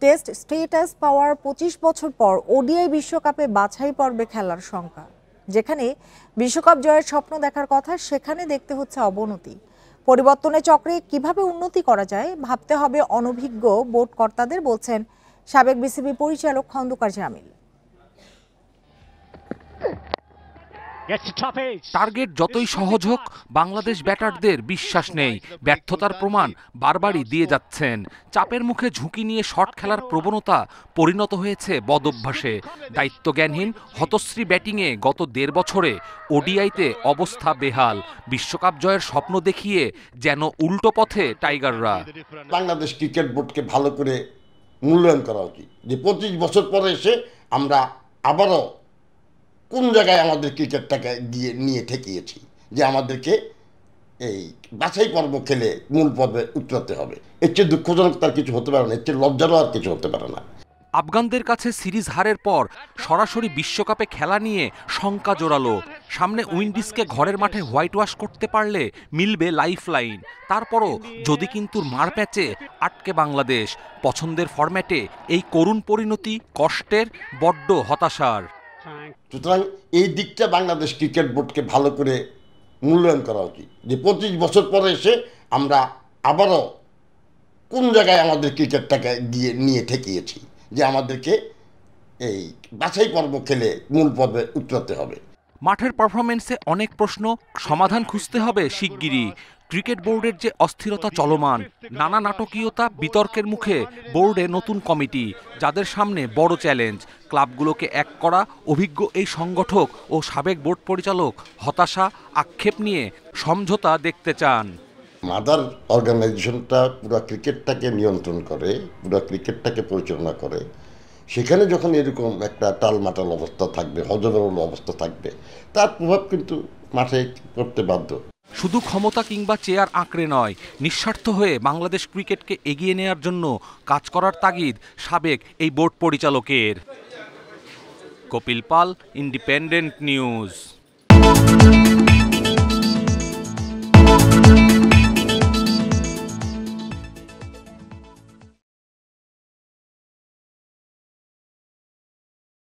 Test status পাওয়ার ২৫ বছর পর ODI বিশ্বকাপে বাছাই পর্বে খেলার শঙ্কা। যেখানে বিশ্বকাপ জয়ের স্বপ্ন দেখার কথা, সেখানে দেখতে হচ্ছে অবনতি। পরিবর্তনের চক্রে কিভাবে উন্নতি করা যায় ভাবতে হবে অনভিজ্ঞ বোর্ড কর্তাদের, বলছেন সাবেক বিসিবি পরিচালক খন্দকার জামিল। টার্গেট যতই সহজ হোক, বাংলাদেশ ব্যাটারদের বিশ্বাস নেই। ব্যর্থতার প্রমাণ বারবারই দিয়ে যাচ্ছেন। চাপের মুখে ঝুঁকি নিয়ে শট খেলার প্রবণতা পরিণত হয়েছে বদঅভ্যাসে। দায়িত্বজ্ঞানহীন হতশ্রী ব্যাটিংয়ে গত ১.৫ বছরে ওডিআইতে অবস্থা বেহাল। বিশ্বকাপ জয়ের স্বপ্ন দেখিয়ে যেন উল্টো পথে টাইগাররা। বাংলাদেশ ক্রিকেট বোর্ডকে ভালো করে মূল্যায়ন করা উচিত, যে ২৫ বছর পরে এসে আমরা আবারও কোন জায়গায় আমাদের ক্রিকেটটাকে গিয়ে নিয়ে ঠেকিয়েছি, যে আমাদেরকে এই বাছাই পর্ব খেলে মূল পর্বে উতরাতে হবে। এর চেয়ে দুঃখজনক তার কিছু হতে পারে না, এর চেয়ে লজ্জারও আর কিছু হতে পারে না। আফগানদের কাছে সিরিজ হারের পর সরাসরি বিশ্বকাপে খেলা নিয়ে শঙ্কা জোরালো। সামনে উইন্ডিজকে ঘরের মাঠে হোয়াইট ওয়াশ করতে পারলে মিলবে লাইফ লাইন। তারপরও যদি কিন্তু মার প্যাচে আটকে বাংলাদেশ, পছন্দের ফরম্যাটে এই করুণ পরিণতি কষ্টের, বড্ড হতাশার। সুতরাং এই দিকটা বাংলাদেশ ক্রিকেট বোর্ডকে ভালো করে মূল্যায়ন করা উচিত, যে ২৫ বছর পরে এসে আমরা আবারও কোন জায়গায় আমাদের ক্রিকেটটাকে গিয়ে নিয়ে ঠেকিয়েছি, যে আমাদেরকে এই বাছাই পর্ব খেলে মূল পর্বে উতরাতে হবে। মাঠের পারফরমেন্সে অনেক প্রশ্ন, সমাধান খুঁজতে হবে শিগগিরই। ক্রিকেট বোর্ডের যে অস্থিরতা চলমান, নানা নাটকীয়তা, বিতর্কের মুখে বোর্ডে নতুন কমিটি, যাদের সামনে বড় চ্যালেঞ্জ ক্লাবগুলোকে এক করা। অভিজ্ঞ এই সংগঠক ও সাবেক বোর্ড পরিচালক হতাশা, আক্ষেপ নিয়ে সমঝোতা দেখতে চান। মাদার অর্গানাইজেশনটা পুরো ক্রিকেটটাকে নিয়ন্ত্রণ করে, পুরো ক্রিকেটটাকে পরিচালনা করে। সেখানে যখন এরকম একটা টালমাটাল অবস্থা থাকবে, হজবরল অবস্থা থাকবে, তার প্রভাব কিন্তু মাঠে পড়তে বাধ্য। শুধু ক্ষমতা কিংবা চেয়ার আঁকড়ে নয়, নিঃস্বার্থ হয়ে বাংলাদেশ ক্রিকেটকে এগিয়ে নেয়ার জন্য কাজ করার তাগিদ সাবেক এই বোর্ড পরিচালকের। কপিল পাল, ইন্ডিপেন্ডেন্ট নিউজ।